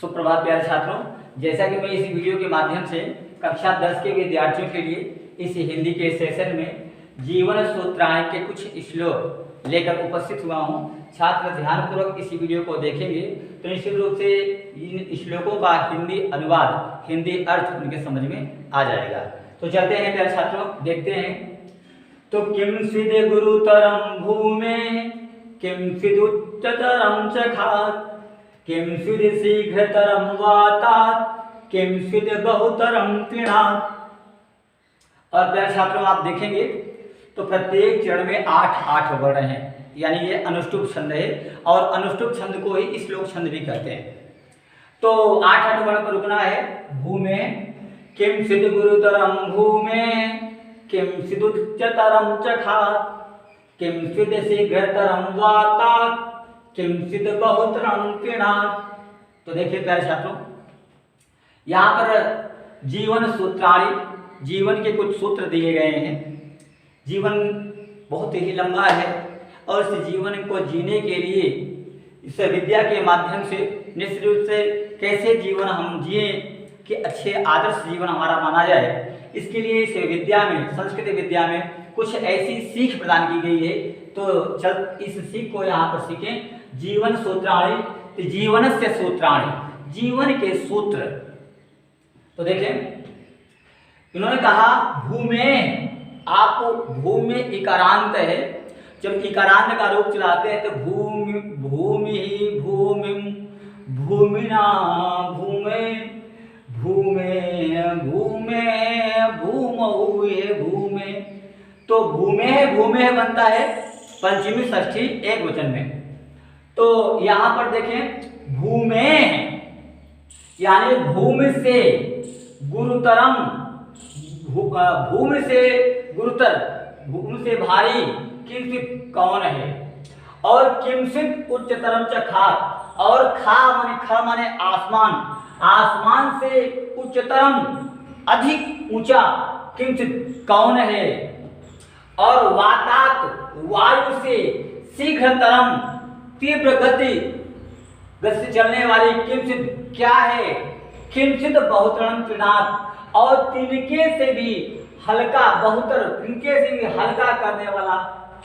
सुप्रभात प्यारे छात्रों, जैसा कि मैं इस वीडियो के माध्यम से कक्षा 10 के विद्यार्थियों के लिए इस हिंदी के सेशन में जीवन सूत्राणि के कुछ श्लोक लेकर उपस्थित हुआ हूं। छात्र ध्यानपूर्वक इस वीडियो को देखेंगे तो निश्चित रूप से इन श्लोकों का हिंदी अनुवाद, हिंदी अर्थ उनके समझ में आ जाएगा। तो चलते हैं प्यारे छात्रों, देखते हैं। तो किम सिद गुरुतरम भूमे किम सिदुच्चतरम चखात किम स्विद शीघ्रतरम वातात किम स्विद बहुतरम तृणात्। और प्यारे छात्रों आप देखेंगे तो प्रत्येक चरण में 8 वर्ण हैं, यानी ये अनुष्टुप छंद है और अनुष्टुप छंद को ही श्लोक छंद भी कहते हैं। तो 8 वर्ण पर रुकना है। भूमे किम स्विद गुरुतरम भूमे किम स्विदुच्चतरम चखात किम स्विद शीघ्रतरम वातात किम स्विद बहुतरम तृणात्। तो देखिए प्यारे छात्रों, यहाँ पर जीवन सूत्राणि, जीवन के कुछ सूत्र दिए गए हैं। जीवन बहुत ही लंबा है और इस जीवन को जीने के लिए इस विद्या के माध्यम से निश्चित रूप से कैसे जीवन हम जिए कि अच्छे आदर्श जीवन हमारा माना जाए, इसके लिए इस विद्या में, संस्कृत विद्या में कुछ ऐसी सीख प्रदान की गई है। तो चल इस सीख को यहाँ पर सीखें। जीवन सूत्राणि, जीवन से सूत्राणि, जीवन के सूत्र। तो देखें, इन्होंने कहा भूमे, आप भूमि में इकारांत है, जब इकारांत का रूप चलाते हैं तो भूमि, भूमि, भूमि, भूमिना, भूमे, भूमे, भूमे, भूमौ, ये भूमे। तो भूमे, भूमे बनता है पंचमी षष्ठी एक वचन में। तो यहां पर देखें भूमे यानी भूमि से गुरुतरम, भूमि से गुरुतर, भूमि से भारी किंचित कौन है, और किंचित उच्चतरम च खा, और खा माने आसमान, आसमान से उच्चतरम अधिक ऊंचा किंचित कौन है, और वातात वायु से शीघ्रतरम तीव्र गति से चलने वाली किंचित क्या है, किंचित बहुतरम तृणात्, और तिनके से भी हल्का, बहुतर तिनके से भी हल्का करने वाला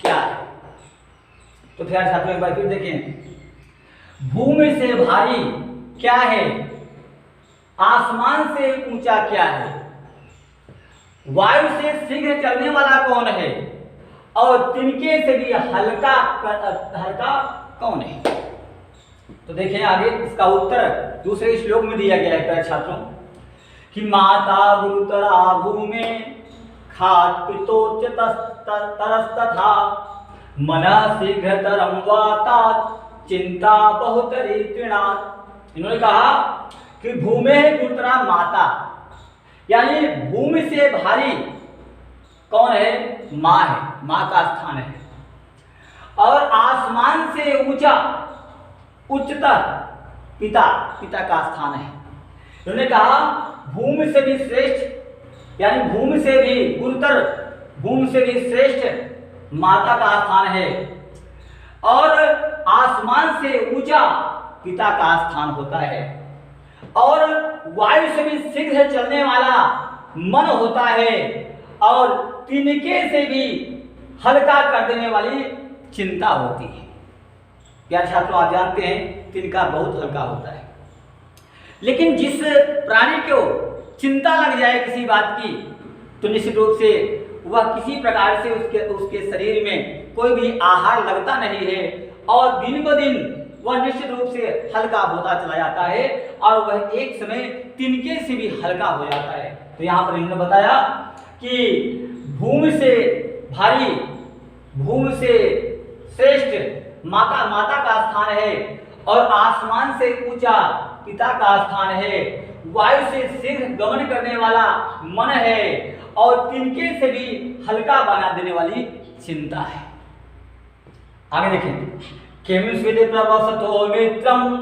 क्या है। तो फिर छात्रों एक बार फिर देखें, भूमि से भारी क्या है, आसमान से ऊंचा क्या है, वायु से शीघ्र चलने वाला कौन है, और तिनके से भी हल्का कौन है। तो देखें आगे इसका उत्तर दूसरे श्लोक में दिया गया है प्यारे छात्रों कि माता गुरुतरा भूमे खात पितोच्च तरस्तथा मनः शीघ्रतरम वातात चिंता बहुतरी तृणात्। इन्होंने कहा कि भूमे गुरुतरा माता, यानी भूमि से भारी कौन है, माँ है, माँ का स्थान है, और आसमान से ऊंचा उच्चतर पिता, पिता का स्थान है। उन्होंने कहा भूमि से भी श्रेष्ठ, यानी भूमि से भी गुरुतर, भूमि से भी श्रेष्ठ माता का स्थान है, और आसमान से ऊंचा पिता का स्थान होता है, और वायु से भी शीघ्र चलने वाला मन होता है, और तिनके से भी हल्का कर देने वाली चिंता होती है। प्यारे छात्रों आप जानते हैं तिनका बहुत हल्का होता है, लेकिन जिस प्राणी को चिंता लग जाए किसी बात की तो निश्चित रूप से वह किसी प्रकार से उसके शरीर में कोई भी आहार लगता नहीं है, और दिन ब दिन वह निश्चित रूप से हल्का होता चला जाता है, और वह एक समय तिनके से भी हल्का हो जाता है। तो यहाँ पर इन्होंने बताया कि भूमि से भारी, भूमि से श्रेष्ठ माता का स्थान है, और आसमान से ऊंचा पिता का स्थान है, वायु से शीघ्र गमन करने वाला मन है, और तिनके से भी हल्का बना देने वाली चिंता है। आगे देखें, किम स्विद प्रवसतो मित्रम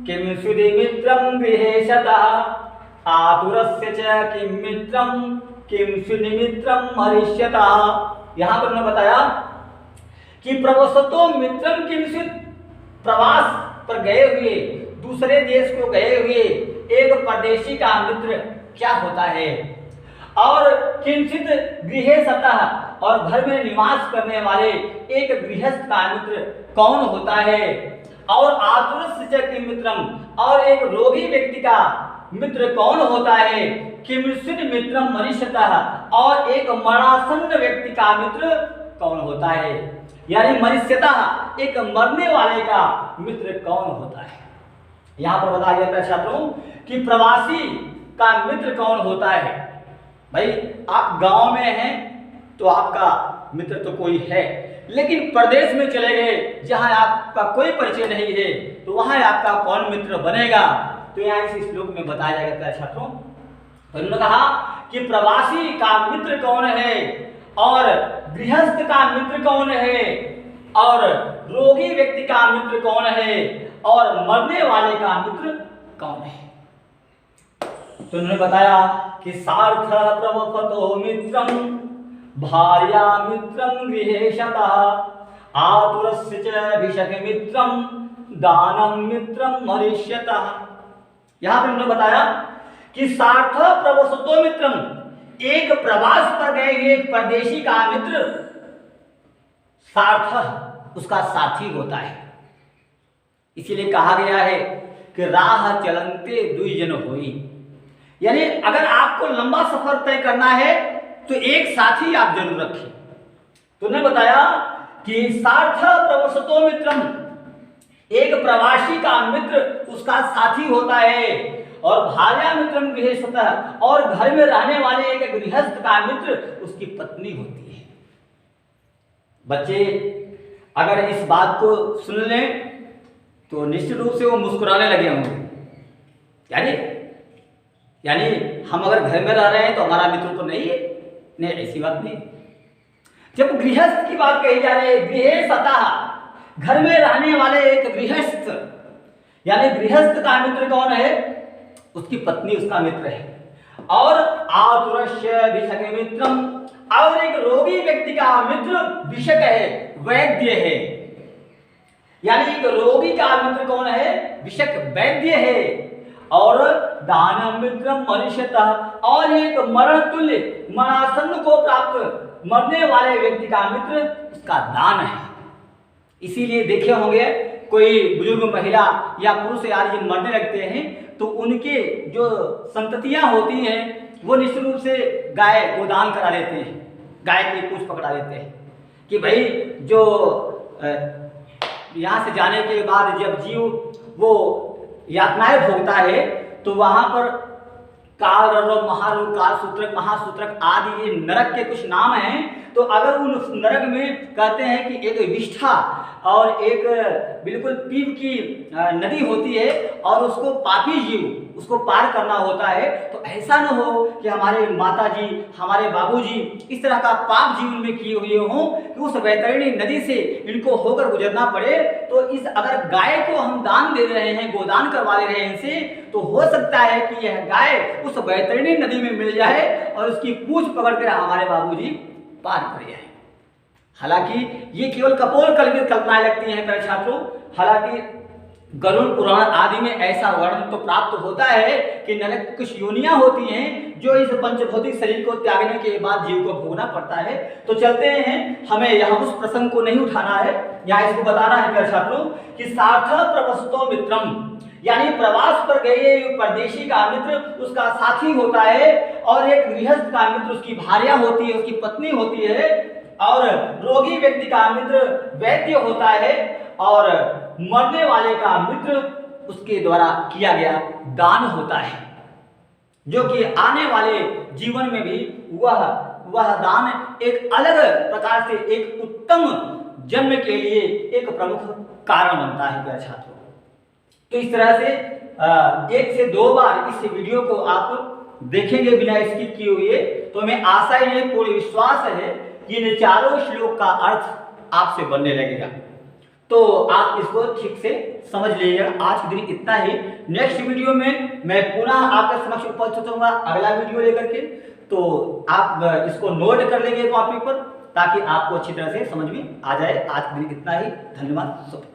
किम स्विद मित्रम विहेशतः आतुरस्य च किम मित्रम किम स्विद मित्रम मरिष्यतः। यहाँ पर उन्होंने बताया कि प्रवसतो मित्रम किंचित, प्रवास पर गए हुए दूसरे देश को गए हुए एक परदेशी का मित्र क्या होता है? और किंचित गृह सतह और घर में निवास करने वाले एक गृहस्थ का मित्र कौन होता है? और आतुरस्य मित्रम और एक रोगी व्यक्ति का मित्र कौन होता है? किंचित मित्रम मरीष्यतः और एक मरणासन्न व्यक्ति का मित्र कौन होता है? यानी मरीष्यतः एक मरने वाले का मित्र कौन होता है? यहाँ पर बताया जाता है छात्रों कि प्रवासी का मित्र कौन होता है। भाई आप गांव में हैं तो आपका मित्र तो कोई है, लेकिन प्रदेश में चले गए जहां आपका कोई परिचय नहीं है तो वहां आपका कौन मित्र बनेगा? तो यहाँ इस श्लोक में बताया जाता है छात्रों। तो उन्होंने कहा कि प्रवासी का मित्र कौन है और गृहस्थ का मित्र कौन है और रोगी व्यक्ति का मित्र कौन है और मरने वाले का मित्र कौन है? तो उन्होंने बताया कि सार्थ प्रवपतो मित्रम भार्या मित्रम गृहेशतः आतुरस्य च भिषक मित्रम दानम मित्रम मरीष्यतः। यहाँ पे उन्होंने बताया कि सार्थ प्रवसतो मित्रम, एक प्रवास पर गए एक परदेशी का मित्र सार्थ उसका साथी होता है। इसीलिए कहा गया है कि राह चलंते दुई जन होई, यानी अगर आपको लंबा सफर तय करना है तो एक साथी आप जरूर रखें। तो उन्होंने बताया कि सार्थ प्रवसतो मित्रम, एक प्रवासी का मित्र उसका साथी होता है और भार्या मित्रम गृहस्थः, और घर में रहने वाले एक गृहस्थ का मित्र उसकी पत्नी होती है। बच्चे अगर इस बात को सुन लें तो निश्चित रूप से वो मुस्कुराने लगे होंगे। यानी हम अगर घर में रह रहे हैं तो हमारा मित्र तो नहीं है। नहीं, ऐसी बात नहीं। जब गृहस्थ की बात कही जा रही है, गृह सतह, घर में रहने वाले एक गृहस्थ, यानी गृहस्थ का मित्र कौन है? उसकी पत्नी उसका मित्र है। और आतुरस्य भिषक मित्रम, और एक रोगी व्यक्ति का मित्र भिषक है, वैद्य है। यानी एक रोगी का मित्र कौन है? भिषक वैद्य है। और दानम मित्रम मरीष्यतः, और एक मरण तुल्य मरणासन्न को प्राप्त मरने वाले व्यक्ति का मित्र उसका दान है। इसीलिए देखे होंगे कोई बुजुर्ग महिला या पुरुष आदि जब मरने लगते हैं तो उनके जो संततियां होती हैं वो निश्चित रूप से गाय गोदान करा देते हैं, गाय की पूंछ पकड़ा देते हैं कि भाई जो यहाँ से जाने के बाद जब जीव वो यातनाएं भोगता है तो वहां पर काल रव महारोग काल सूत्रक महासूत्रक आदि ये नरक के कुछ नाम हैं। तो अगर उन नरक में कहते हैं कि एक विष्ठा और एक बिल्कुल पीप की नदी होती है और उसको पापी जीव उसको पार करना होता है, तो ऐसा न हो कि हमारे माता जी हमारे बाबूजी इस तरह का पाप जीवन में किए हुए हों कि उस वैतरणी नदी से इनको होकर गुजरना पड़े। तो इस अगर गाय को हम दान दे रहे हैं, गोदान करवा ले रहे हैं इनसे, तो हो सकता है कि यह गाय उस वैतरणी नदी में मिल जाए और उसकी पूंछ पकड़कर हमारे बाबूजी पार कर जाए। हालांकि ये केवल कपोल कल्पित कल्पनाएं लगती हैं मेरे छात्रों। हालांकि गरुड़ पुराण आदि में ऐसा वर्णन तो प्राप्त होता है कि नरक कुछ योनियां होती हैं जो इस पंचभौतिक शरीर को त्यागने के बाद जीव को भोगना पड़ता है। तो चलते हैं, हमें यहाँ उस प्रसंग को नहीं उठाना है, यहाँ इसको बताना है मेरे छात्रों कि सार्थ प्रवसतो मित्रम, यानी प्रवास पर गए परदेशी का मित्र उसका साथी होता है और एक गृहस्थ का मित्र उसकी भार्या होती है, उसकी पत्नी होती है, और रोगी व्यक्ति का मित्र वैद्य होता है और मरने वाले का मित्र उसके द्वारा किया गया दान होता है, जो कि आने वाले जीवन में भी वह दान एक अलग प्रकार से एक उत्तम जन्म के लिए एक प्रमुख कारण बनता है मेरे छात्रों। तो इस तरह से 1 से 2 बार इस वीडियो को आप देखेंगे बिना स्किप किए हुए, तो हमें आशा है, पूरी विश्वास है कि इन चारों श्लोक का अर्थ आपसे बनने लगेगा। तो आप इसको ठीक से समझ लीजिएगा। आज के दिन इतना ही। नेक्स्ट वीडियो में मैं पुनः आपके समक्ष उपस्थित होऊंगा अगला वीडियो लेकर के। तो आप इसको नोट कर लेंगे कॉपी पर ताकि आपको अच्छी तरह से समझ में आ जाए। आज के दिन इतना ही। धन्यवाद।